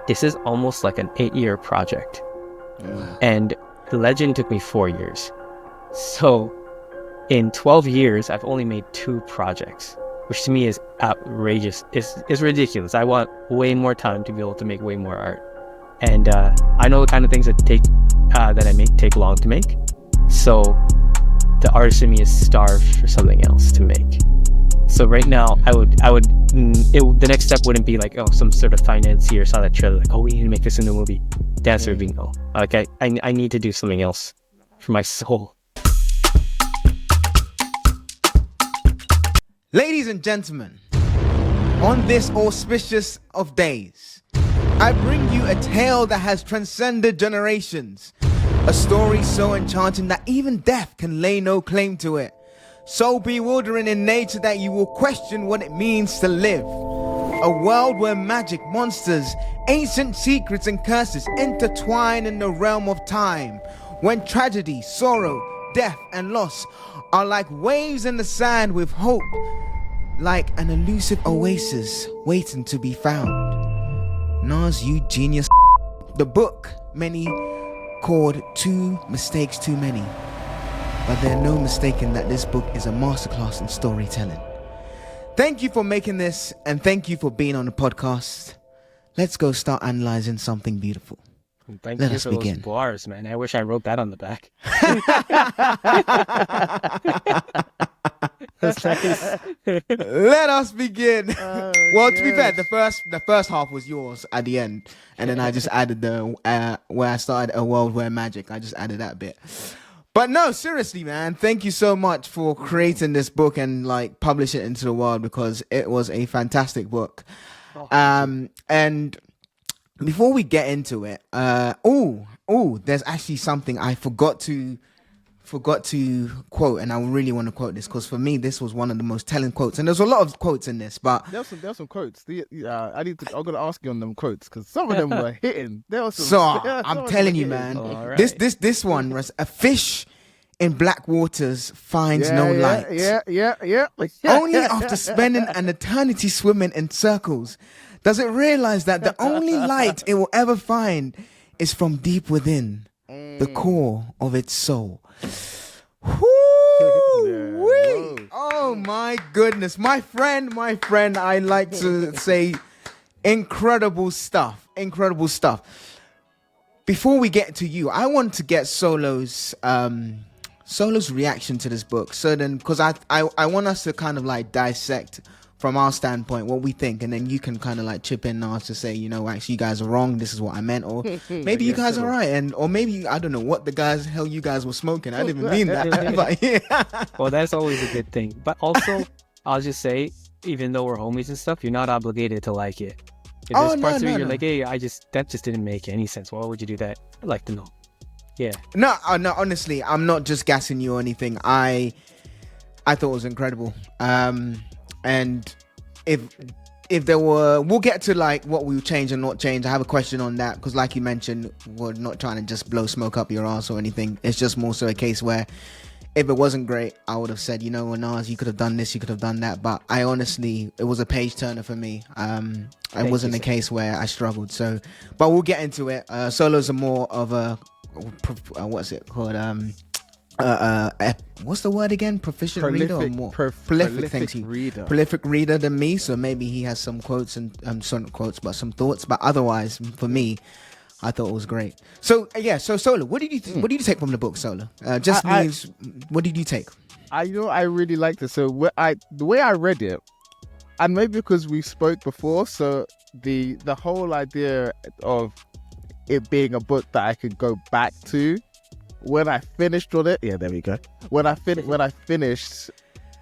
this is almost like an 8-year project. And the Legend took me 4 years. So in 12 years, I've only made 2 projects, which to me is outrageous. It's ridiculous. I want way more time to be able to make way more art. And I know the kind of things that I make take long to make. So the artist in me is starved for something else to make. So right now, the next step wouldn't be like, oh, some sort of financier saw that trailer, like, oh, we need to make this into a movie. The answer would be no. Like, I need to do something else for my soul. Ladies and gentlemen, on this auspicious of days, I bring you a tale that has transcended generations. A story so enchanting that even death can lay no claim to it. So bewildering in nature that you will question what it means to live. A world where magic, monsters, ancient secrets and curses intertwine in the realm of time. When tragedy, sorrow, death and loss are like waves in the sand with hope. Like an elusive oasis waiting to be found. Nas, you genius. The book many called 2 Mistakes Too Many. But there's no mistaking that this book is a masterclass in storytelling. Thank you for making this, and thank you for being on the podcast. Let's go start analyzing something beautiful. Thank Let you us for begin. those bars, man. I wish I wrote that on the back. That's nice. Let us begin. Well, to be fair, the first half was yours at the end, and then I just added the where I started A World Where Magic. I just added that bit. But no, seriously, man, thank you so much for creating this book and like publish it into the world, because it was a fantastic book. And before we get into it, there's actually something I forgot to quote, and I really want to quote this because for me this was one of the most telling quotes, and there's a lot of quotes in this, but there's some quotes. I'm gonna ask you on them quotes because some of them were hitting. I'm telling you, man, right. this one was: a fish in black waters finds no light. Yeah. Only after spending an eternity swimming in circles does it realize that the only light it will ever find is from deep within the core of its soul. Oh my goodness, my friend, I like to say incredible stuff. Before we get to you, I want to get Solo's reaction to this book. So then, because I want us to kind of like dissect from our standpoint what we think, and then you can kind of like chip in now to say, you know, actually you guys are wrong, this is what I meant, or maybe you guys are right, or maybe I don't know what the hell you guys were smoking. I didn't even mean that. But, yeah. Well, that's always a good thing. But also, I'll just say, even though we're homies and stuff, you're not obligated to like it. If there's parts of it you're like, hey, that just didn't make any sense. Why would you do that? I'd like to know. Yeah. No, honestly, I'm not just gassing you or anything. I thought it was incredible. And if there were, we'll get to like what we change and not change. I have a question on that because, like you mentioned, we're not trying to just blow smoke up your ass or anything. It's just more so a case where if it wasn't great, I would have said, you know, Nas, you could have done this, you could have done that. But I honestly, it was a page turner for me. It wasn't a case where I struggled. So, but we'll get into it. Solos are more of a what's it called? What's the word again? Proficient reader or more? Prolific, thank you. Reader. Prolific reader than me, so maybe he has some quotes and some quotes, but some thoughts. But otherwise, for me, I thought it was great. So so Solo, what did you take from the book, Solo? What did you take? I really liked it. So the way I read it, and maybe because we spoke before, so the whole idea of it being a book that I could go back to when I finished on it. Yeah, there we go. When I finished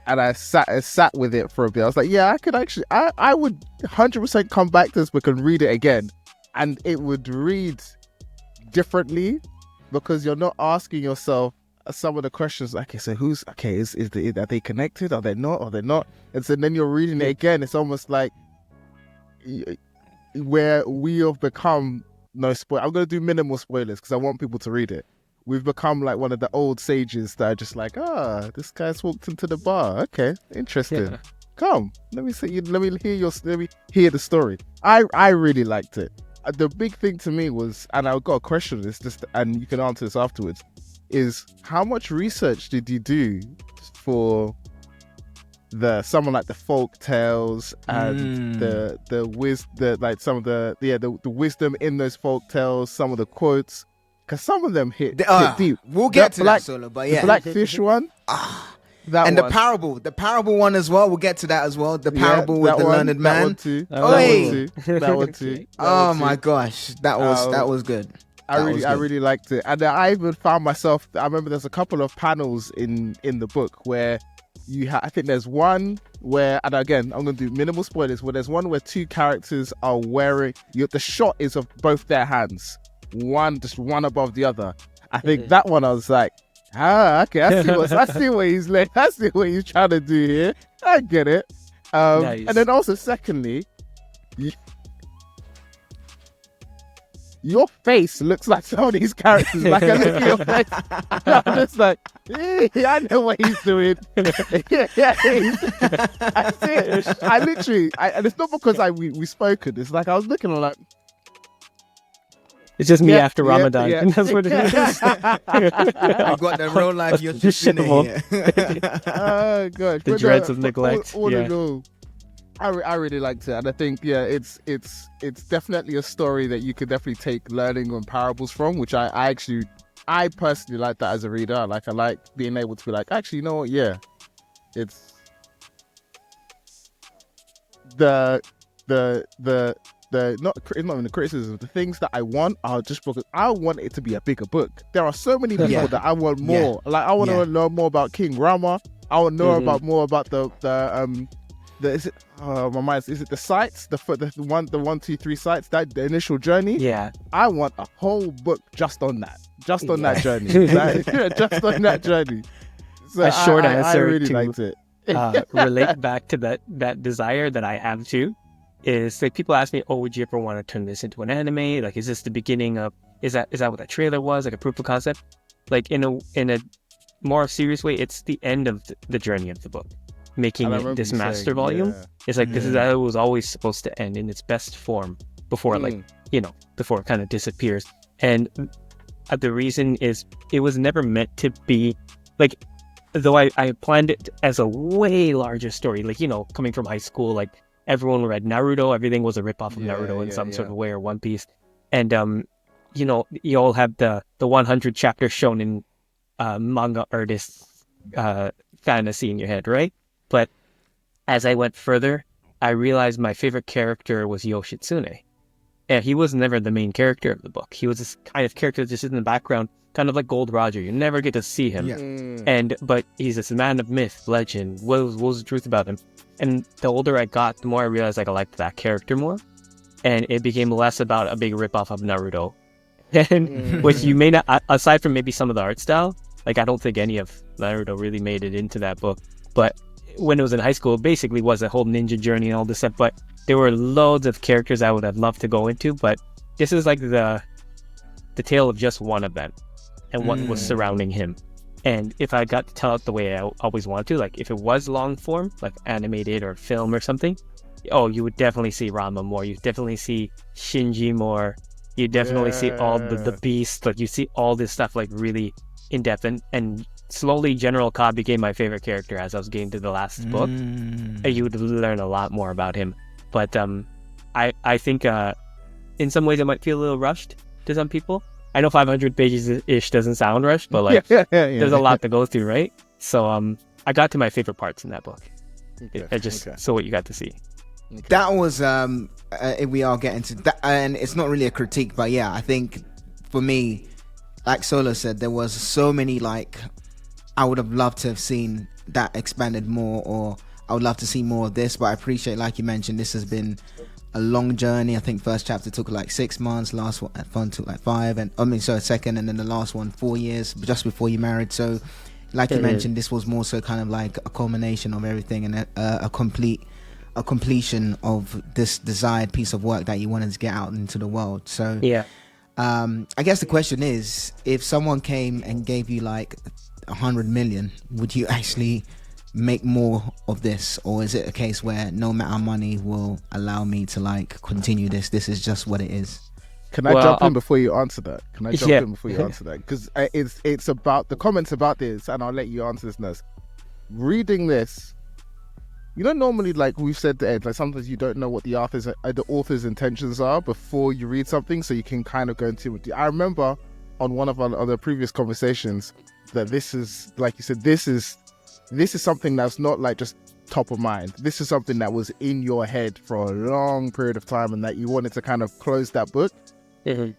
and I sat with it for a bit, I was like, yeah, I could actually, I would 100% come back to this book and read it again, and it would read differently because you're not asking yourself some of the questions. Okay, so are they connected? Are they not? Are they not? And so then you're reading it again. It's almost like where we have become no spoil. I'm going to do minimal spoilers because I want people to read it. We've become like one of the old sages that are just like, this guy's walked into the bar. Okay, interesting. Yeah. Come, let me hear the story. I really liked it. the big thing to me was, and I got a question on this, just, and you can answer this afterwards, is how much research did you do for someone like the folk tales and the wisdom in those folk tales, some of the quotes, because some of them hit deep. We'll get to that solo, but yeah, the blackfish one. That and one. the parable one as well. We'll get to that as well. The parable with the learned man. That one too. Oh my gosh, that was good. I really liked it, and I even found myself. I remember there's a couple of panels in the book where I think there's one where, and again, I'm going to do minimal spoilers, where there's one where two characters are wearing, the shot is of both their hands, just one above the other. I think that one I was like, okay, I see what he's trying to do here. I get it. Nice. And then also, secondly, your face looks like some of these characters. Like, I look at your face, I'm just like, I know what he's doing. I see it. I literally, and it's not because we spoken. It's like I was looking, I'm like, it's just me after Ramadan. Yeah. And that's what it is. You got the real life. You're just in here. Oh god, the dreads of neglect. All in all, I really liked it, and I think it's definitely a story that you could definitely take learning on parables from, which I personally like that as a reader. I like being able to be like, actually, you know what? Yeah, it's not even the criticism. The things that I want are just because I want it to be a bigger book. There are so many people that I want more. Like, I want to know more about King Rama. I want to know more about is it the sites, the 1, 2, 3 sites, the initial journey? Yeah. I want a whole book just on that. Just on that journey. Just on that journey. So a short answer I really to liked it. relate back to that desire that I have too. Is like, people ask me, oh, would you ever want to turn this into an anime? Like, is this the beginning of, is that what that trailer was, like a proof of concept? Like, in a more serious way, it's the end of the journey of the book, making it this master volume. It's like, this is how it was always supposed to end, in its best form before before it kind of disappears. And the reason is, it was never meant to be like, though I planned it as a way larger story, like, coming from high school, like, everyone read Naruto. Everything was a ripoff of Naruto in some sort of way, or One Piece. And, you all have the 100 chapters shown in manga artists' fantasy in your head, right? But as I went further, I realized my favorite character was Yoshitsune. And he was never the main character of the book. He was this kind of character just in the background, kind of like Gold Roger. You never get to see him. Yeah. But he's this man of myth, legend. What was the truth about him? And the older I got, the more I realized I liked that character more. And it became less about a big ripoff of Naruto. And which you may not, aside from maybe some of the art style, like, I don't think any of Naruto really made it into that book. But when it was in high school, it basically was a whole ninja journey and all this stuff. But there were loads of characters I would have loved to go into. But this is like the tale of just one of them and what was surrounding him. And if I got to tell it the way I always wanted to, like, if it was long form, like animated or film or something, you would definitely see Rama more. You'd definitely see Shinji more. You definitely see all the beasts. Like, you see all this stuff, like, really in depth. And slowly, General Ka became my favorite character as I was getting to the last book. And you would learn a lot more about him. But I think in some ways it might feel a little rushed to some people. I know 500 pages-ish doesn't sound rushed, but like there's a lot to go through, right? So I got to my favorite parts in that book. So what you got to see. Okay. That was we are getting to that, and it's not really a critique, but yeah, I think for me, like Solo said, there was so many, like, I would have loved to have seen that expanded more, or I would love to see more of this, but I appreciate, like you mentioned, this has been a long journey. I think first chapter took like 6 months, last one took like 5, and second, and then the last one 4 years, just before you married. So like you mentioned, this was more so kind of like a culmination of everything, and a completion of this desired piece of work that you wanted to get out into the world. So I guess the question is, if someone came and gave you like 100 million, would you actually make more of this, or is it a case where no matter money will allow me to like continue this is just what it is? Can I Well, jump in before you answer that? Can I jump Yeah. in before you answer that? Because it's about the comments about this, and I'll let you answer this next. Reading this, normally, like we've said to Ed, like sometimes you don't know what the author's intentions are before you read something, so you can kind of go into it. I remember on one of our other previous conversations that this is, like you said, this is something that's not like just top of mind. This is something that was in your head for a long period of time, and that you wanted to kind of close that book. Close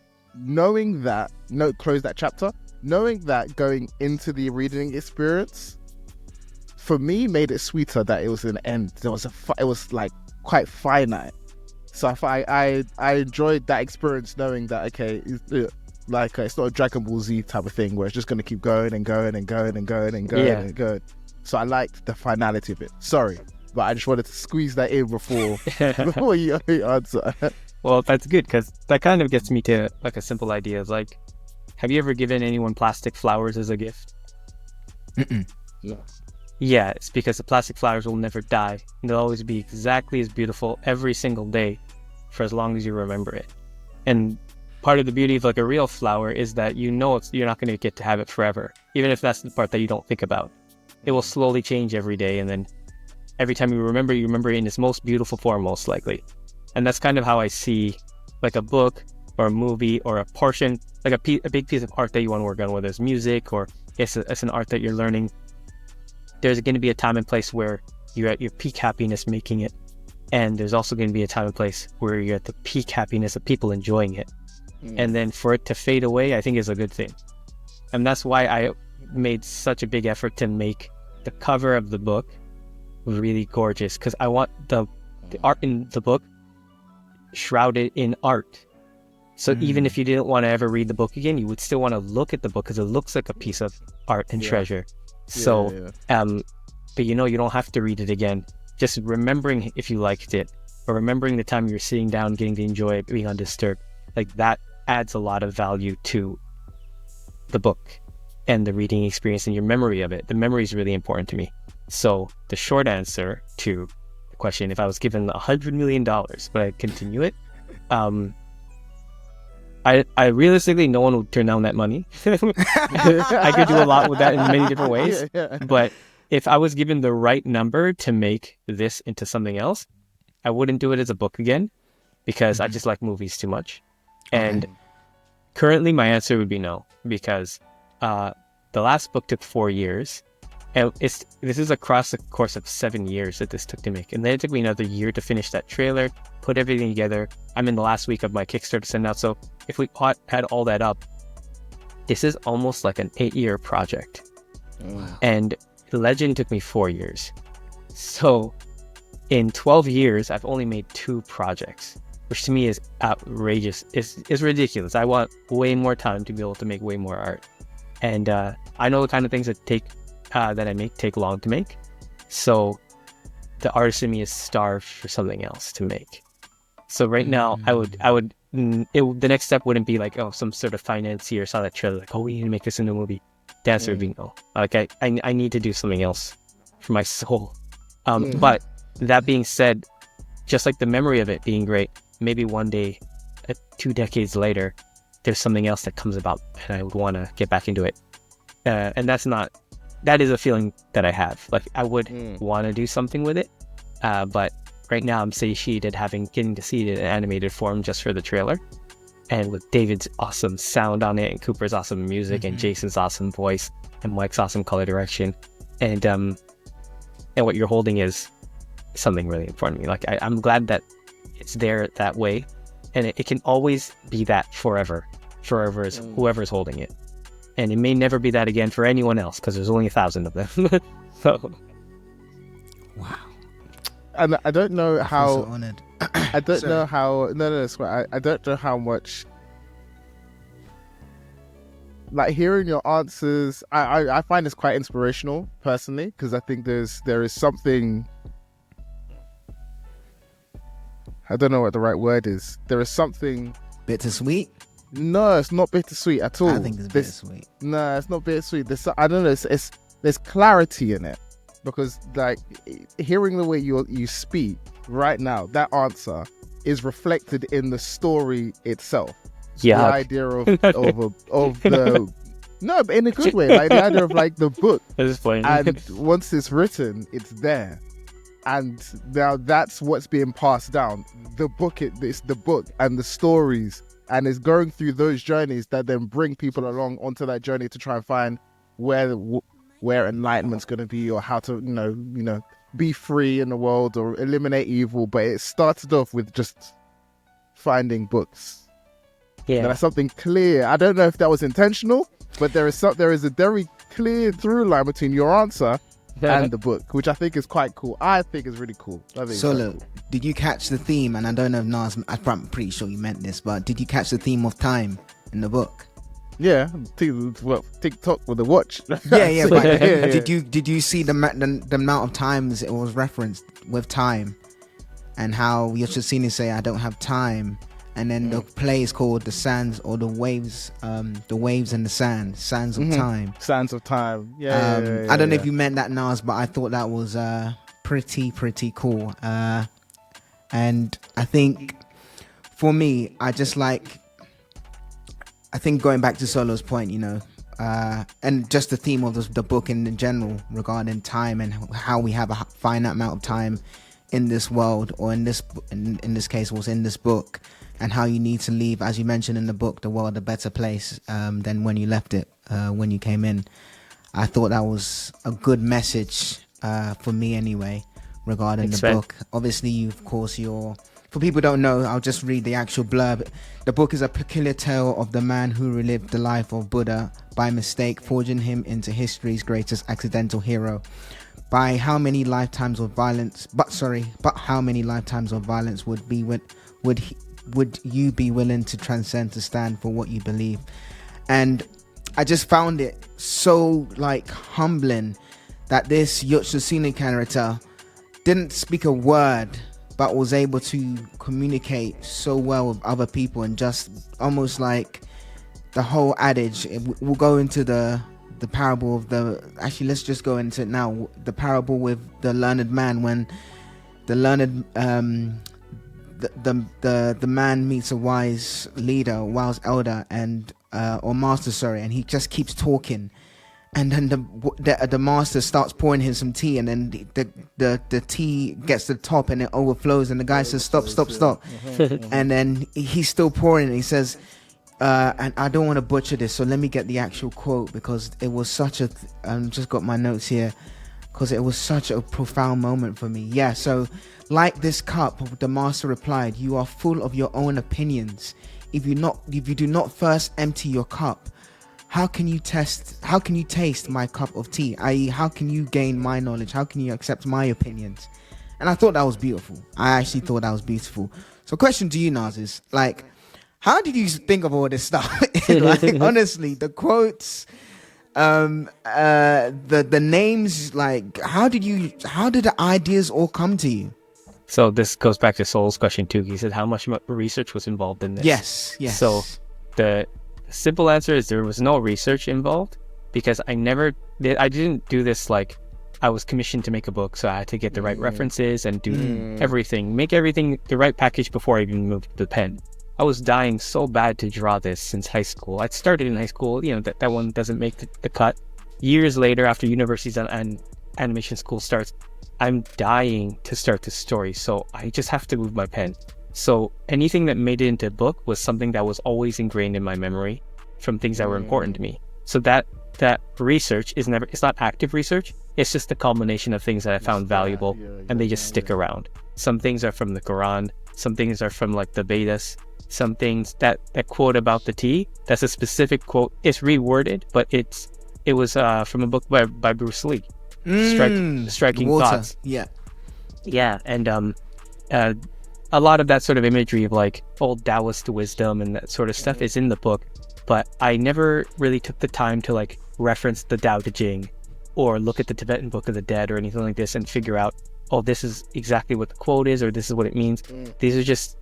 that chapter, knowing that going into the reading experience, for me, made it sweeter that it was an end. It was like quite finite. So I enjoyed that experience, knowing that it's not a Dragon Ball Z type of thing where it's just going to keep going and going and going and going and going and going. So I liked the finality of it. Sorry, but I just wanted to squeeze that in before you answer. Well, that's good, because that kind of gets me to like a simple idea of like, have you ever given anyone plastic flowers as a gift? No. Yeah, it's because the plastic flowers will never die. And they'll always be exactly as beautiful every single day for as long as you remember it. And part of the beauty of like a real flower is that you're not going to get to have it forever. Even if that's the part that you don't think about. It will slowly change every day, and then every time you remember it in its most beautiful form, most likely. And that's kind of how I see like a book or a movie or a portion, like a big piece of art that you want to work on, whether it's music or it's an art that you're learning. There's going to be a time and place where you're at your peak happiness making it. And there's also going to be a time and place where you're at the peak happiness of people enjoying it. And then for it to fade away, I think is a good thing. And that's why I made such a big effort to make the cover of the book really gorgeous, because I want the art in the book shrouded in art. So even if you didn't want to ever read the book again, you would still want to look at the book because it looks like a piece of art and treasure. So, but you don't have to read it again. Just remembering if you liked it, or remembering the time you're sitting down, getting to enjoy it, being undisturbed, like that adds a lot of value to the book and the reading experience and your memory of it. The memory is really important to me. So the short answer to the question, if I was given $100 million, would I continue it? I realistically, no one would turn down that money. I could do a lot with that in many different ways. But if I was given the right number to make this into something else, I wouldn't do it as a book again, because I just like movies too much. And currently my answer would be no, because the last book took 4 years. And this is across the course of 7 years that this took to make. And then it took me another year to finish that trailer, put everything together. I'm in the last week of my Kickstarter to send out. So if we add all that up, this is almost like an 8-year project. Wow. And Legend took me 4 years. So in 12 years, I've only made 2 projects, which to me is outrageous. It's ridiculous. I want way more time to be able to make way more art. And I know the kind of things that take long to make. So the artist in me is starved for something else to make. So right now, the next step wouldn't be like, some sort of financier saw that trailer, like, we need to make this into a movie. The answer would be no. Like I need to do something else for my soul. But that being said, just like the memory of it being great, maybe one day, 2 decades later, there's something else that comes about and I would want to get back into it. And that is a feeling that I have. Like I would want to do something with it. But right now I'm satiated getting to see it in animated form just for the trailer. And with David's awesome sound on it, and Cooper's awesome music, and Jason's awesome voice, and Mike's awesome color direction. And what you're holding is something really important to me. Like I'm glad that it's there that way. And it can always be that forever. Forever is whoever's holding it. And it may never be that again for anyone else, because there's only 1,000 of them. So, wow. And I don't know how. So honored. I don't know how. No, it's right. I don't know how much. Like hearing your answers, I find this quite inspirational personally, because I think there is something. I don't know what the right word is. There is something bittersweet. No, it's not bittersweet at all. I think it's bittersweet. No, it's not bittersweet. I don't know. There's clarity in it, because like hearing the way you speak right now, that answer is reflected in the story itself. The Yeah. idea of the no, but in a good way, like the idea of like the book, This is funny. and once it's written, it's there, and now that's what's being passed down. The book, it's the book and the stories, and it's going through those journeys that then bring people along onto that journey to try and find where enlightenment's going to be, or how to you know be free in the world or eliminate evil. But it started off with just finding books. Yeah. That's something clear. I don't know if that was intentional, but there is a very clear through line between your answer and the book, which I think is quite cool. I think is really cool. Solo, did you catch the theme? And I don't know if Nas, I'm pretty sure you meant this, but did you catch the theme of time in the book? Yeah, TikTok with the watch. Yeah, but yeah. did you see the amount of times it was referenced with time, and how Yoshitsune say I don't have time, and then the play is called the sands or the waves and the sands of time. Sands of time. Yeah. I don't know if you meant that, Nas, but I thought that was pretty cool. And I think for me, I think going back to Solo's point, and just the theme of the book in general regarding time and how we have a finite amount of time in this world, or in this case was in this book, and how you need to leave, as you mentioned in the book, the world a better place than when you left it, when you came in. I thought that was a good message for me anyway regarding the book. Obviously, for people who don't know, I'll just read the actual blurb. The book is a peculiar tale of the man who relived the life of Buddha by mistake, forging him into history's greatest accidental hero. By how many lifetimes of violence? But how many lifetimes of violence would you be willing to transcend to stand for what you believe? And I just found it so humbling that this Yoshitsune character didn't speak a word, but was able to communicate so well with other people, and just almost like the whole adage. We'll go into the parable of let's just go into it now. The parable with the learned man, when the learned the man meets a wise leader, a wise elder, and or master, and he just keeps talking, and then the master starts pouring him some tea, and then the tea gets to the top and it overflows, and the guy says stop, and then he's still pouring, and he says, and I don't want to butcher this, so let me get the actual quote, because it was such a just got my notes here, because it was such a profound moment for me. Yeah, so like this cup, the master replied, you are full of your own opinions. If you do not first empty your cup, how can you taste my cup of tea? I.e., how can you gain my knowledge? How can you accept my opinions? And I thought that was beautiful. I actually thought that was beautiful. So question to you, Nas, is how did you think of all this stuff? Honestly, the quotes, the names, how did the ideas all come to you? So this goes back to Sol's question too. He said how much research was involved in this. Yes. So the simple answer is there was no research involved, because I didn't do this I was commissioned to make a book, so I had to get the right references and do everything, make everything the right package before I even moved to the pen. I was dying so bad to draw this since high school. I started in high school, that one doesn't make the cut. Years later, after universities and animation school starts, I'm dying to start this story, so I just have to move my pen. So anything that made it into a book was something that was always ingrained in my memory from things that were important to me. So that research it's not active research. It's just a culmination of things that I found valuable, and they just stick around. Some things are from the Quran, some things are from the Vedas, some things that quote about the tea, that's a specific quote. It's reworded, but it was from a book by Bruce Lee. Striking thoughts. Yeah, and a lot of that sort of imagery of old Taoist wisdom and that sort of stuff is in the book, but I never really took the time to reference the Tao Te Ching or look at the Tibetan Book of the Dead or anything like this and figure out, oh, this is exactly what the quote is, or this is what it means. These are just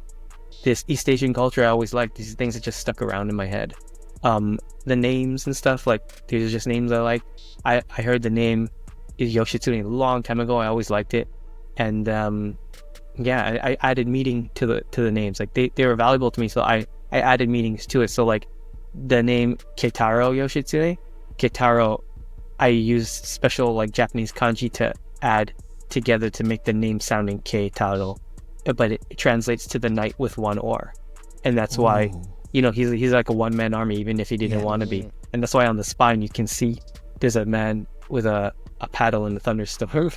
this East Asian culture I always liked. These things that just stuck around in my head. The names and stuff, these are just names I like. I heard the name is Yoshitsune a long time ago. I always liked it, and I added meaning to the names. They were valuable to me, so I I added meanings to it. So like the name Keitaro Yoshitsune, Keitaro, I used special like Japanese kanji to add together to make the name sounding Keitaro, but it translates to the knight with one oar, and that's why he's like a one-man army even if he didn't want to be, and that's why on the spine you can see there's a man with a paddle in the thunderstorm.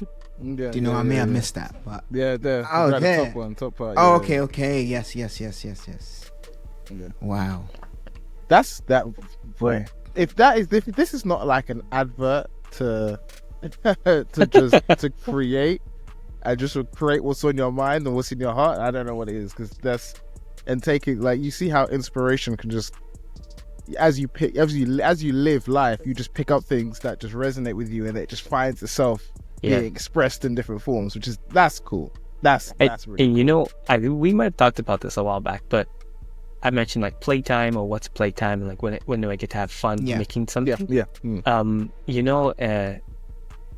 Do you know I may have missed that, but there. Oh, Right, there. the top part. Oh, yeah. okay. Yes. Yeah. Wow. That's that. Boy, if this is not like an advert to to create and just create what's on your mind and what's in your heart, I don't know what it is, because that's and taking like you see how inspiration can just as you live life, you just pick up things that just resonate with you, and it just finds itself being expressed in different forms, that's cool. That's really cool. And we might have talked about this a while back, but I mentioned like playtime or what's playtime, and like when do I get to have fun making something.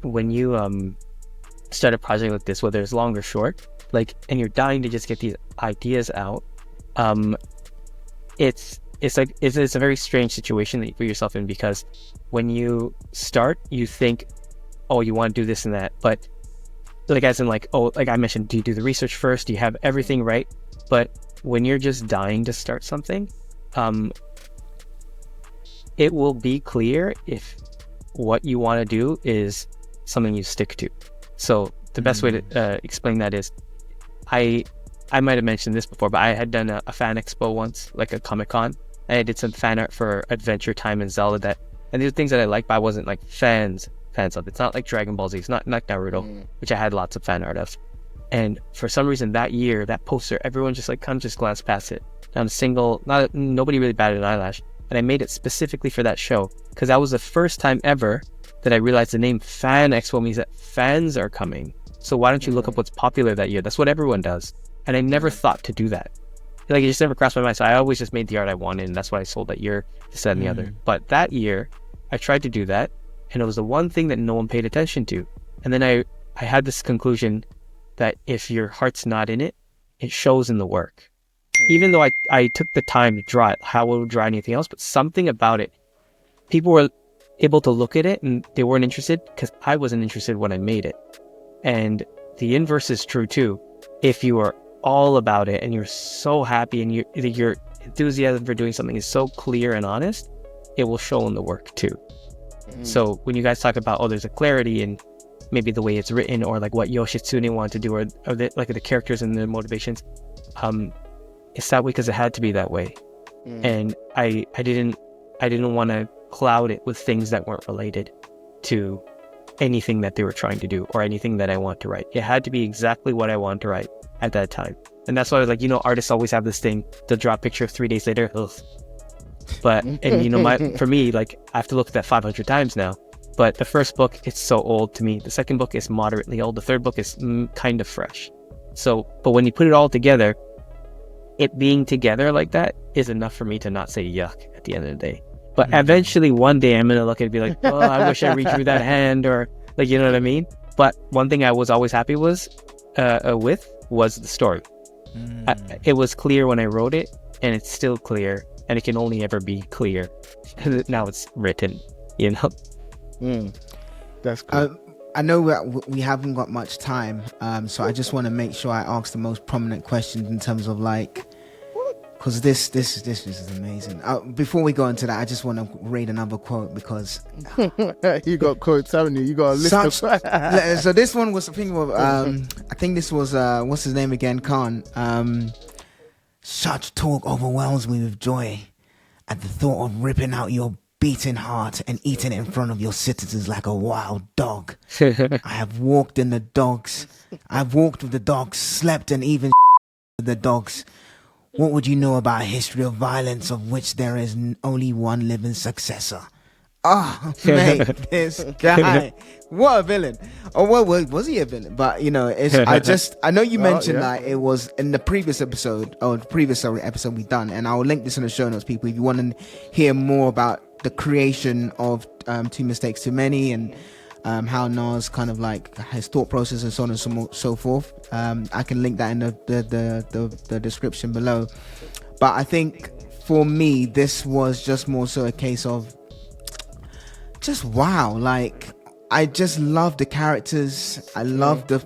When you start a project like this, whether it's long or short, like, and you're dying to just get these ideas out, it's a very strange situation that you put yourself in, because when you start, you think, oh, you want to do this and that, but like as in like, oh, like I mentioned, do you do the research first? Do you have everything right? But when you're just dying to start something, it will be clear if what you want to do is something you stick to. So the best way to explain that is, I might have mentioned this before, but I had done a fan expo once, like a Comic-Con, and I did some fan art for Adventure Time and Zelda, and these are things that I like, but I wasn't like fans of. It's not like Dragon Ball Z, it's not like Naruto, which I had lots of fan art of. And for some reason that year, that poster, everyone just like kind of just glanced past it. Nobody really batted an eyelash. And I made it specifically for that show, because that was the first time ever that I realized the name Fan Expo means that fans are coming. So why don't you look up what's popular that year? That's what everyone does. And I never thought to do that. Like, it just never crossed my mind. So I always just made the art I wanted, and that's what I sold that year, this, that, and the other. But that year, I tried to do that, and it was the one thing that no one paid attention to. And then I had this conclusion that if your heart's not in it, it shows in the work. Even though I took the time to draw it, how I would draw anything else, but something about it, people were able to look at it and they weren't interested because I wasn't interested when I made it. And the inverse is true too. If you are all about it and you're so happy and your enthusiasm for doing something is so clear and honest, it will show in the work too. So when you guys talk about, oh, there's a clarity in maybe the way it's written, or like what Yoshitsune wanted to do, or like the characters and the motivations, it's that way because it had to be that way. And I didn't want to cloud it with things that weren't related to anything that they were trying to do or anything that I want to write. It had to be exactly what I wanted to write at that time. And that's why I was like, artists always have this thing, they'll draw a picture 3 days later, ugh. But, and for me, like, I have to look at that 500 times now. But the first book, it's so old to me. The second book is moderately old. The third book is kind of fresh. So, but when you put it all together, it being together like that is enough for me to not say yuck at the end of the day. But eventually one day I'm going to look at it and be like, oh, I wish I redrew that hand, or like, you know what I mean? But one thing I was always happy with was the story. It was clear when I wrote it, and it's still clear, and it can only ever be clear. Now it's written, That's cool. I know we haven't got much time, so I just want to make sure I ask the most prominent questions in terms of like, because this is amazing. Before we go into that, I just want to read another quote, because you got quotes, haven't you? You got a list of so this one was thinking of I think this was what's his name again, Khan. Such talk overwhelms me with joy at the thought of ripping out your beating heart and eating it in front of your citizens like a wild dog. I have walked with the dogs, slept and even with the dogs. What would you know about a history of violence of which there is only one living successor? Oh, mate, this guy, what a villain. Oh, well, was he a villain? But, I know you mentioned that it was in the previous episode, episode we done, and I'll link this in the show notes, people, if you want to hear more about the creation of Two Mistakes Too Many, and how Nas kind of like his thought process and so on and so forth. I can link that in the description below. But I think for me, this was just more so a case of just wow. Like, I just love the characters. I love the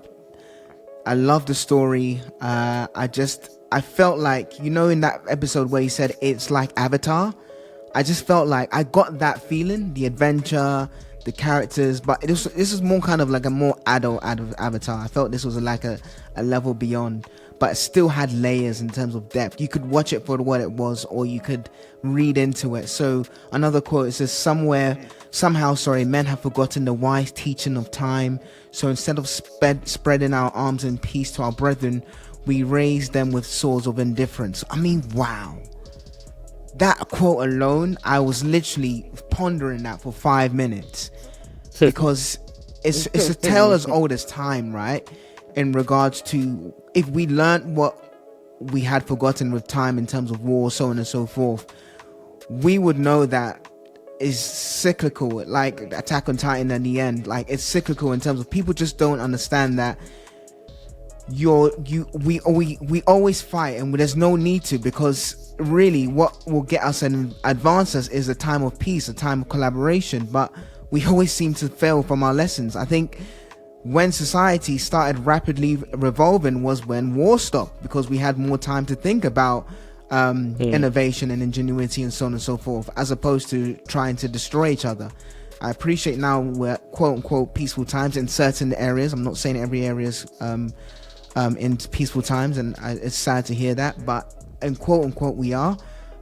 story. I felt like, you know, in that episode where he said it's like Avatar, I just felt like I got that feeling, the adventure, the characters, but this is more kind of like a more adult Avatar. I felt this was like a level beyond, but it still had layers in terms of depth. You could watch it for what it was, or you could read into it. So another quote, it says, somehow, men have forgotten the wise teaching of time. So instead of spreading our arms in peace to our brethren, we raise them with swords of indifference. I mean, wow. That quote alone, I was literally pondering that for 5 minutes, because it's a tale as old as time, right? In regards to, if we learned what we had forgotten with time in terms of war, so on and so forth, we would know that is cyclical, like Attack on Titan in the end. Like, it's cyclical in terms of people just don't understand that we always fight, and there's no need to, because really what will get us and advance us is a time of peace, a time of collaboration. But we always seem to fail from our lessons. I think when society started rapidly revolving was when war stopped, because we had more time to think about innovation and ingenuity and so on and so forth, as opposed to trying to destroy each other. I appreciate now we're quote unquote peaceful times in certain areas. I'm not saying every area is in peaceful times, and it's sad to hear that, but in quote unquote we are.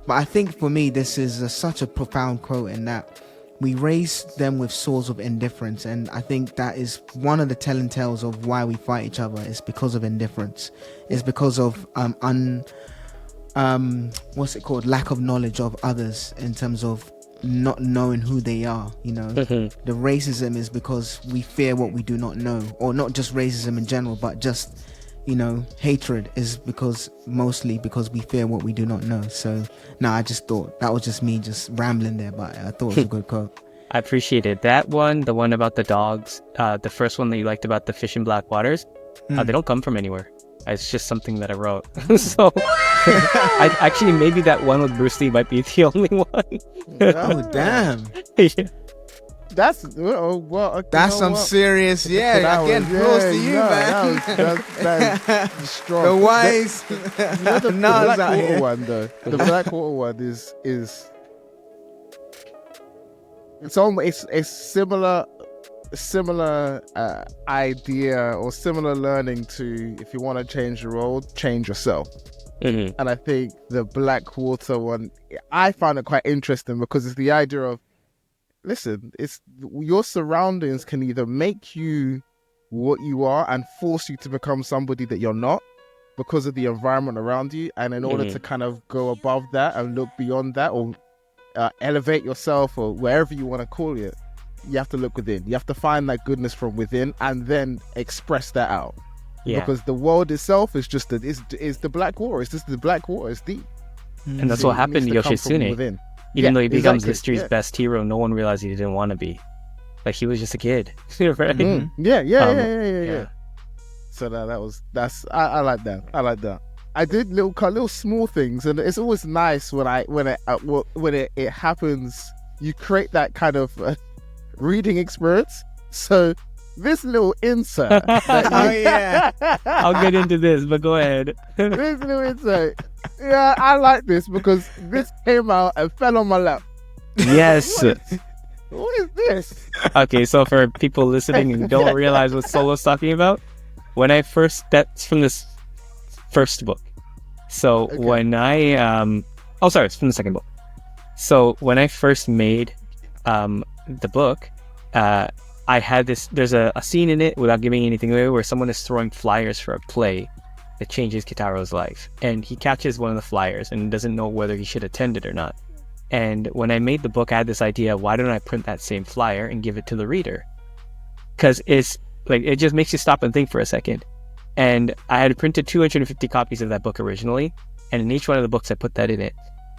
But I think for me this is such a profound quote, in that we raise them with swords of indifference, and I think that is one of the telling tales of why we fight each other. It's because of indifference. It's because of lack of knowledge of others, in terms of not knowing who they are, you know. The racism is because we fear what we do not know, or not just racism in general, but just, you know, hatred is mostly because we fear what we do not know. So no, I just thought that was just me just rambling there, but I thought it was a good quote. I appreciated that one, the one about the dogs, the first one that you liked about the fish in black waters. They don't come from anywhere. It's just something that I wrote. So I actually, maybe that one with Bruce Lee might be the only one. Oh damn. Yeah. That's that's some serious, again, close to you, man. That's strong. The wise. The Blackwater one, though. The Blackwater one is it's almost a similar idea, or similar learning to, if you want to change the world, change yourself. And I think the Blackwater one, I found it quite interesting, because it's the idea of, listen, it's your surroundings can either make you what you are and force you to become somebody that you're not, because of the environment around you, and in order to kind of go above that and look beyond that, or elevate yourself, or wherever you want to call it, you have to look within. You have to find that goodness from within, and then express that out. Because the world itself is just is the black water. It's just the black water. It's deep. And that's what happened to Yoshitsune. Even though he becomes history's best hero, no one realized he didn't want to be. Like, he was just a kid, right? Yeah. So I like that. I did little small things, and it's always nice when it happens. You create that kind of reading experience. So this little insert. I'll get into this, but go ahead. This little insert. Yeah, I like this because this came out and fell on my lap. Yes. What is this? Okay, so for people listening and don't realize what Solo's talking about, that's from this first book. So when it's from the second book. So when I first made the book, I had there's a scene in it, without giving anything away, where someone is throwing flyers for a play that changes Kitaro's life, and he catches one of the flyers and doesn't know whether he should attend it or not. And when I made the book, I had this idea: why don't I print that same flyer and give it to the reader? Because it's like, it just makes you stop and think for a second. And I had printed 250 copies of that book originally, and in each one of the books I put that in it,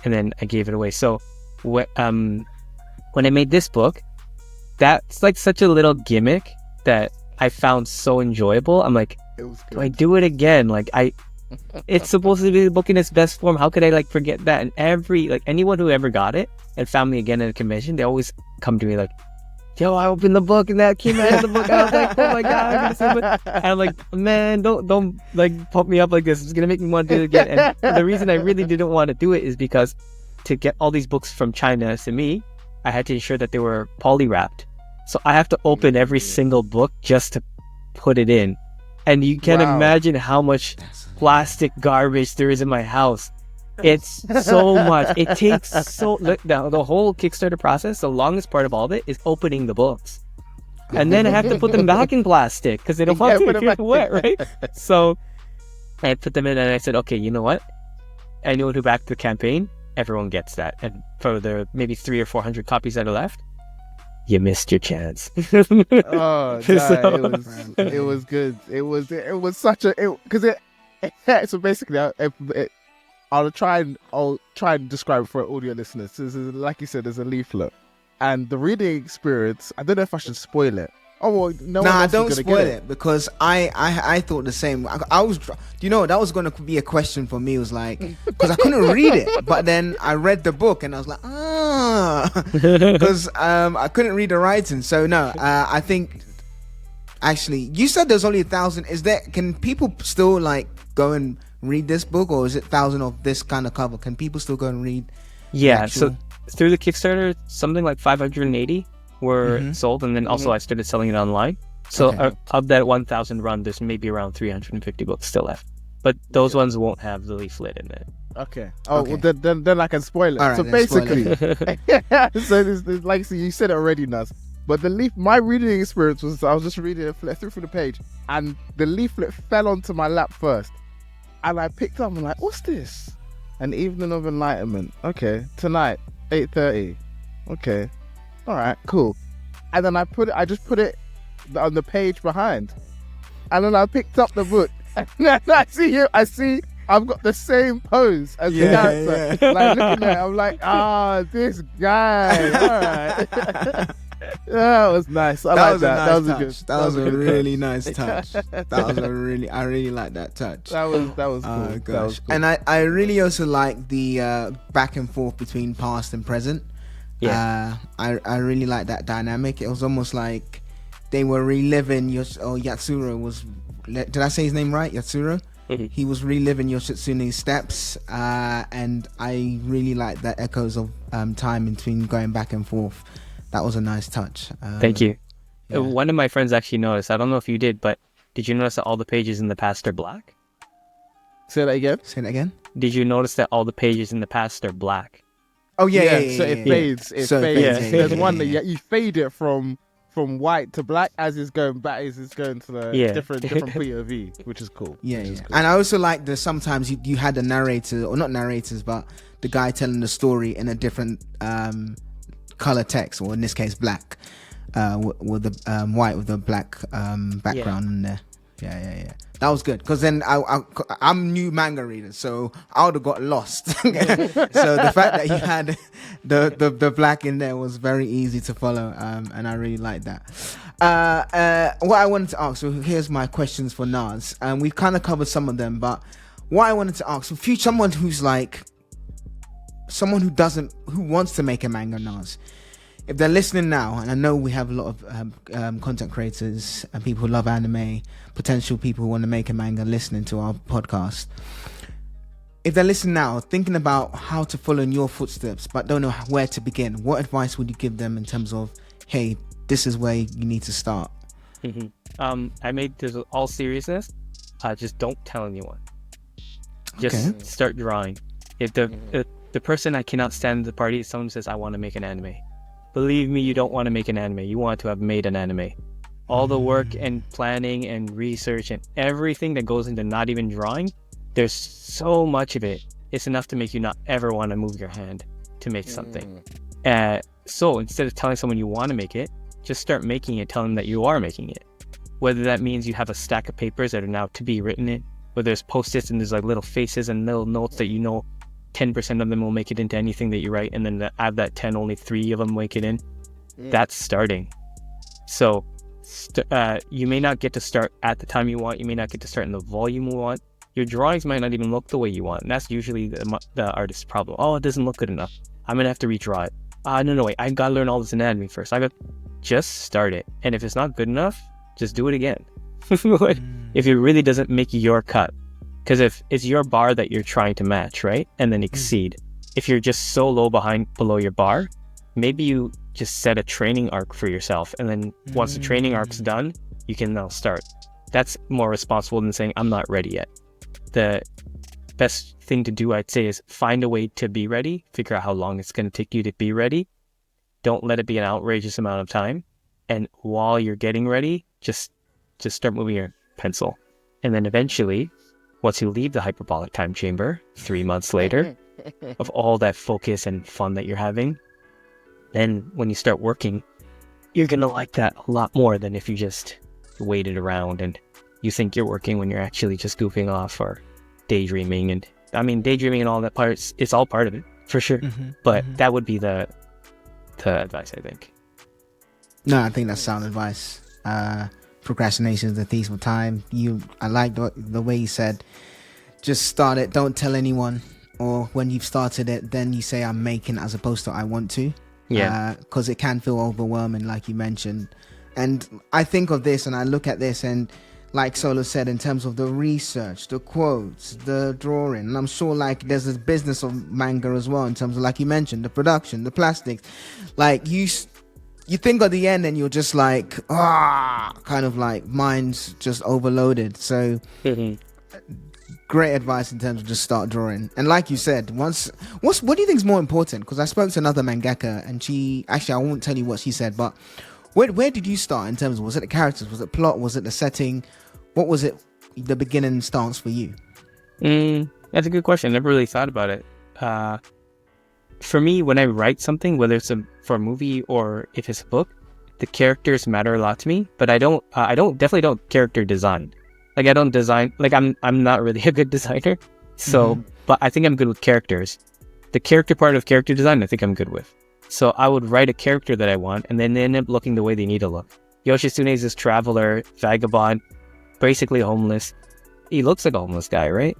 and then I gave it away. So when I made this book, that's like such a little gimmick that I found so enjoyable. I'm like, do I do it again? Like, It's supposed to be the book in its best form. How could I like forget that? And anyone who ever got it and found me again at a convention, they always come to me like, yo, I opened the book and that came out of the book. I was like, oh my god, I'm gonna see it. And I'm like, man, don't like pump me up like this. It's gonna make me want to do it again. And the reason I really didn't want to do it is because to get all these books from China to me, I had to ensure that they were poly wrapped. So I have to open every single book just to put it in. And you can imagine how much plastic garbage there is in my house. It's so much. It takes the whole Kickstarter process, the longest part of all of it is opening the books. And then I have to put them back in plastic because they don't want to get wet, right? So I put them in and I said, okay, you know what? Anyone who backed the campaign, everyone gets that. And for the maybe 300 or 400 copies that are left, you missed your chance. Oh, no, it was good. It was such a so basically I'll try and describe it for audio listeners. This is, like you said, there's a leaflet, and the reading experience. I don't know if I should spoil it. Oh well, nah, don't spoil it because I thought the same. I was, that was going to be a question for me. It was like because I couldn't read it, but then I read the book and I was like, because I couldn't read the writing. So no, I think actually you said there's only 1,000. Is there? Can people still like go and read this book, or is it 1,000 of this kind of cover? Can people still go and read? Yeah, so through the Kickstarter, something like 580 were sold, and then also I started selling it online. So of that 1,000 run, there's maybe around 350 books still left, but those ones won't have the leaflet in it. Okay. Oh, well, then I can spoil it. Right, so basically, so this, like so you said it already, Naz. But my reading experience was I was just reading it through the page, and the leaflet fell onto my lap first. And I picked up and like, what's this? An Evening of Enlightenment. Okay, tonight, 8:30. Okay, all right, cool. And then I just put it on the page behind. And then I picked up the book, and then I see I've got the same pose as the character. Yeah. Like looking at it, I'm like, this guy. All right. That was nice. I like that. That was a really nice touch. I really like that touch. That was cool. Gosh. That was cool. And I really also like the back and forth between past and present. Yeah. I really like that dynamic. It was almost like they were reliving Yatsuro was. Did I say his name right? Yatsuro. Mm-hmm. He was reliving Yoshitsune's steps, and I really like the echoes of time between going back and forth. That was a nice touch. Thank you. Yeah. One of my friends actually noticed. I don't know if you did, but did you notice that all the pages in the past are black? Say that again. Did you notice that all the pages in the past are black? Oh yeah. So it fades. It fades. There's one that you fade it from white to black as it's going back, as it's going to the different POV, which is cool. Yeah. Cool. And I also like that sometimes you had the narrator, or not narrators, but the guy telling the story in a different color text, or in this case black, with the white with the black background in there. Yeah. That was good, because then I'm new manga reader, so I would have got lost. So the fact that you had the black in there was very easy to follow, and I really like that. What I wanted to ask, so here's my questions for Naz, and we've kind of covered some of them, but what I wanted to ask, for someone who's like someone who wants to make a manga, Naz, if they're listening now, and I know we have a lot of content creators and people who love anime, potential people who want to make a manga listening to our podcast. If they're listening now, thinking about how to follow in your footsteps, but don't know where to begin, what advice would you give them in terms of, hey, this is where you need to start? I made this all seriousness. Just don't tell anyone. Just start drawing. If the person I cannot stand at the party is someone who says, I want to make an anime. Believe me, you don't want to make an anime. You want to have made an anime. All the work and planning and research and everything that goes into not even drawing, there's so much of it. It's enough to make you not ever want to move your hand to make something. So instead of telling someone you want to make it, just start making it, tell them that you are making it. Whether that means you have a stack of papers that are now to be written in, where there's post-its and there's like little faces and little notes that 10% of them will make it into anything that you write, and then out of that 10, only 3 of them make it in. That's starting. So you may not get to start at the time you want, you may not get to start in the volume you want, your drawings might not even look the way you want. And that's usually the artist's problem. Oh, it doesn't look good enough. I'm going to have to redraw it. No, wait. I got to learn all this anatomy first. Just start it. And if it's not good enough, just do it again. If it really doesn't make your cut. Because if it's your bar that you're trying to match, right? And then exceed. If you're just so low below your bar, maybe you just set a training arc for yourself. And then once the training arc's done, you can now start. That's more responsible than saying, I'm not ready yet. The best thing to do, I'd say, is find a way to be ready. Figure out how long it's going to take you to be ready. Don't let it be an outrageous amount of time. And while you're getting ready, just start moving your pencil. And then eventually, once you leave the hyperbolic time chamber, 3 months later, of all that focus and fun that you're having, then when you start working, you're going to like that a lot more than if you just waited around and you think you're working when you're actually just goofing off or daydreaming. And I mean, daydreaming and all that parts, it's all part of it, for sure. But that would be the advice, I think. No, I think that's sound advice. Procrastination is the thief of time. I like the way you said, just start it, don't tell anyone. Or when you've started it, then you say I'm making, as opposed to I want to. Yeah. Because it can feel overwhelming, like you mentioned. And I think of this and I look at this, and like Solo said, in terms of the research, the quotes, the drawing, and I'm sure like there's this business of manga as well, in terms of, like you mentioned, the production, the plastics. Like you think of the end and you're just like, kind of like mind's just overloaded. So great advice in terms of just start drawing. And like you said, what do you think is more important? Because I spoke to another mangaka and I won't tell you what she said, but where did you start in terms of, was it the characters, was it plot, was it the setting? What was it, the beginning stance for you? That's a good question. I never really thought about it. For me, when I write something, whether it's for a movie or if it's a book, the characters matter a lot to me. But I definitely don't character design. Like I don't design. Like I'm not really a good designer. So, but I think I'm good with characters. The character part of character design, I think I'm good with. So I would write a character that I want, and then they end up looking the way they need to look. Yoshitsune is this traveler, vagabond, basically homeless. He looks like a homeless guy, right?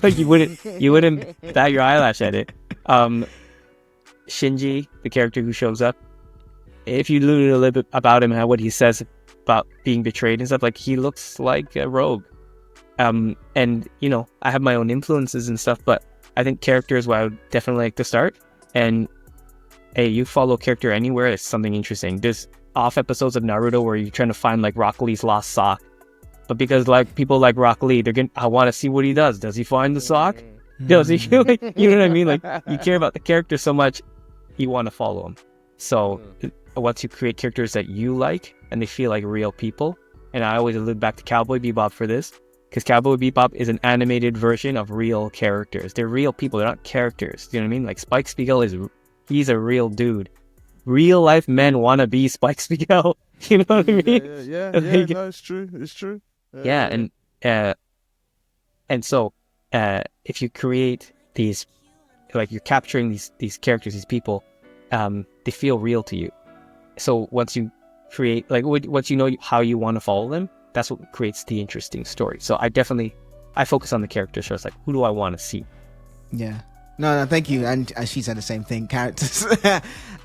Like you wouldn't bat your eyelash at it. Shinji, the character who shows up, if you learn a little bit about him, what he says about being betrayed and stuff, like he looks like a rogue. And I have my own influences and stuff, but I think character is where I would definitely like to start. And hey, you follow character anywhere, it's something interesting. There's off episodes of Naruto where you're trying to find like Rock Lee's lost sock, but because like people like Rock Lee, I want to see what he does. Does he find the sock? Does he? Like, you know what I mean? Like you care about the character so much, you want to follow him. So once you create characters that you like and they feel like real people, and I always allude back to Cowboy Bebop for this, because Cowboy Bebop is an animated version of real characters. They're real people. They're not characters. You know what I mean? Like Spike Spiegel he's a real dude. Real life men want to be Spike Spiegel. You know what I mean? Yeah. No, it's true. And so if you create these, like you're capturing these characters, these people, they feel real to you. So once you create, like once you know how you want to follow them, that's what creates the interesting story. So I focus on the characters first. Like, who do I want to see? Yeah. No, thank you. And she said the same thing, characters.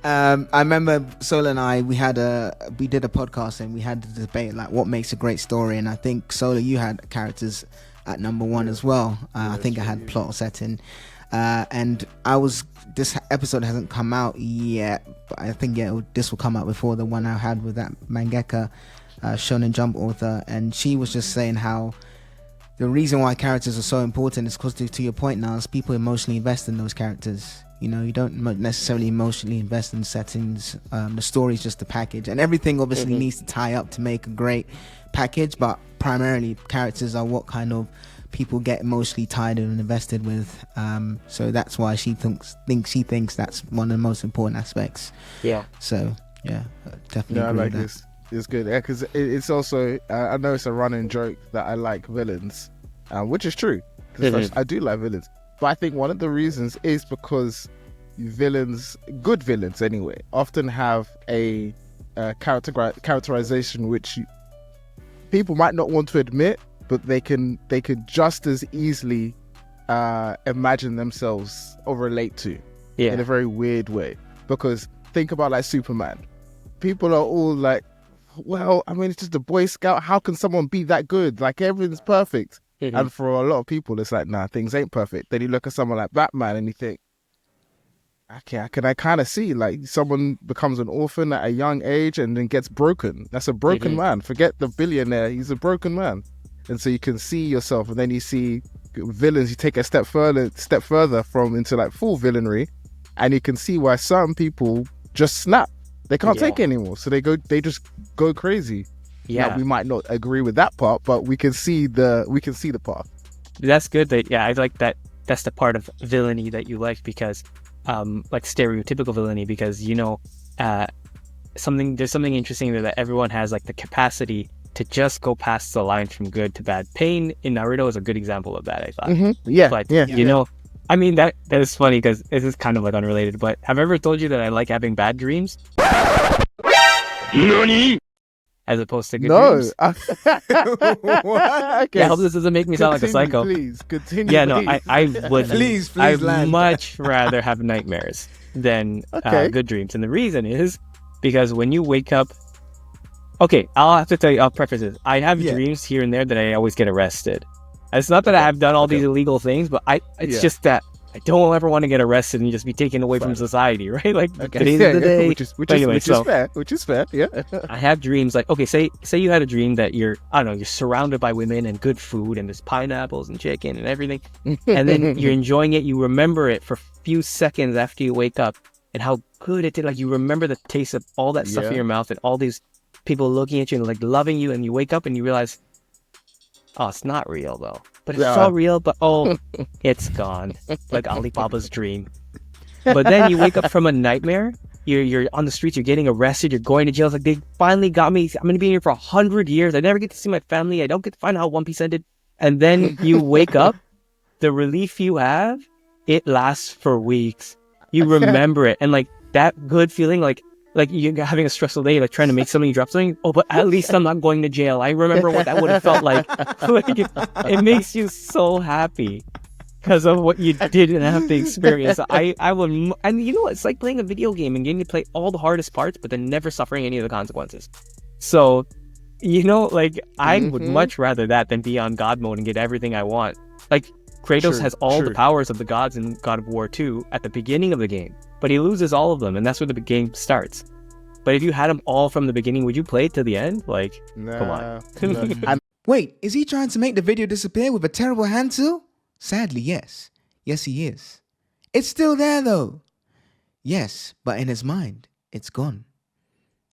I remember Sola and I, we did a podcast and we had the debate, like what makes a great story. And I think Sola, you had characters at number one as well. I think I had plot or setting. And this episode hasn't come out yet, but I think this will come out before the one I had with that mangaka, Shonen Jump author. And she was just saying how the reason why characters are so important is because, to your point now, is people emotionally invest in those characters. You know, you don't necessarily emotionally invest in settings. The story's just the package, and everything obviously needs to tie up to make a great package, but primarily characters are what kind of people get emotionally tied and invested with. So that's why she thinks that's one of the most important aspects. Yeah. So yeah, definitely. Yeah, I agree like with this. It's good, yeah, because it's also, I know it's a running joke that I like villains, which is true, because I do like villains, but I think one of the reasons is because good villains anyway, often have a characterization which people might not want to admit, but they could just as easily imagine themselves or relate to in a very weird way. Because think about like Superman. People are all like, well, I mean, it's just a Boy Scout. How can someone be that good? Like, everything's perfect. And for a lot of people, it's like, nah, things ain't perfect. Then you look at someone like Batman and you think, okay, I kind of see, like, someone becomes an orphan at a young age and then gets broken. That's a broken man. Forget the billionaire. He's a broken man. And so you can see yourself, and then you see villains. You take a step further from into like full villainy, and you can see why some people just snap. They can't take it anymore, so they just go crazy. Yeah, now, we might not agree with that part, but we can see the path. That's good. I like that. That's the part of villainy that you like, because, like stereotypical villainy, because there's something interesting there, that everyone has like the capacity to just go past the line from good to bad. Pain in Naruto is a good example of that, I thought. Yeah, but yeah. I mean, that is funny, because this is kind of like unrelated, but have I ever told you that I like having bad dreams? NANI? As opposed to good dreams? What? Okay. I hope this doesn't make me sound like a psycho. Please, continue. Yeah, no, I would. Please I'd land. much rather have nightmares than good dreams. And the reason is because when you wake up... Okay, I'll have to tell you, I'll preface this. I have dreams here and there that I always get arrested. It's not that I have done all these illegal things, but it's just that I don't ever want to get arrested and just be taken away from society, right? Like, today's the day. Which is fair, yeah. I have dreams like, okay, say you had a dream that you're surrounded by women and good food and there's pineapples and chicken and everything. And then you're enjoying it. You remember it for a few seconds after you wake up and how good it did. Like, you remember the taste of all that stuff in your mouth and all these people looking at you and like loving you, and you wake up and you realize, oh, it's not real though. But it's so real, but it's gone. Like Alibaba's dream. But then you wake up from a nightmare, you're on the streets, you're getting arrested, you're going to jail. It's like, they finally got me. I'm gonna be here for 100 years. I never get to see my family. I don't get to find out how One Piece ended. And then you wake up, the relief you have, it lasts for weeks. You remember it, and like that good feeling, like you're having a stressful day, like trying to make something, drop something. Oh, but at least I'm not going to jail. I remember what that would have felt like. Like it makes you so happy because of what you didn't have to experience. I would, and it's like playing a video game and getting to play all the hardest parts, but then never suffering any of the consequences. So, like I would much rather that than be on God mode and get everything I want. Like Kratos has all the powers of the gods in God of War 2 at the beginning of the game, but he loses all of them, and that's where the game starts. But if you had them all from the beginning, would you play it to the end? Like, come on. No. Wait, is he trying to make the video disappear with a terrible hand tool? Sadly, yes. Yes, he is. It's still there, though. Yes, but in his mind, it's gone.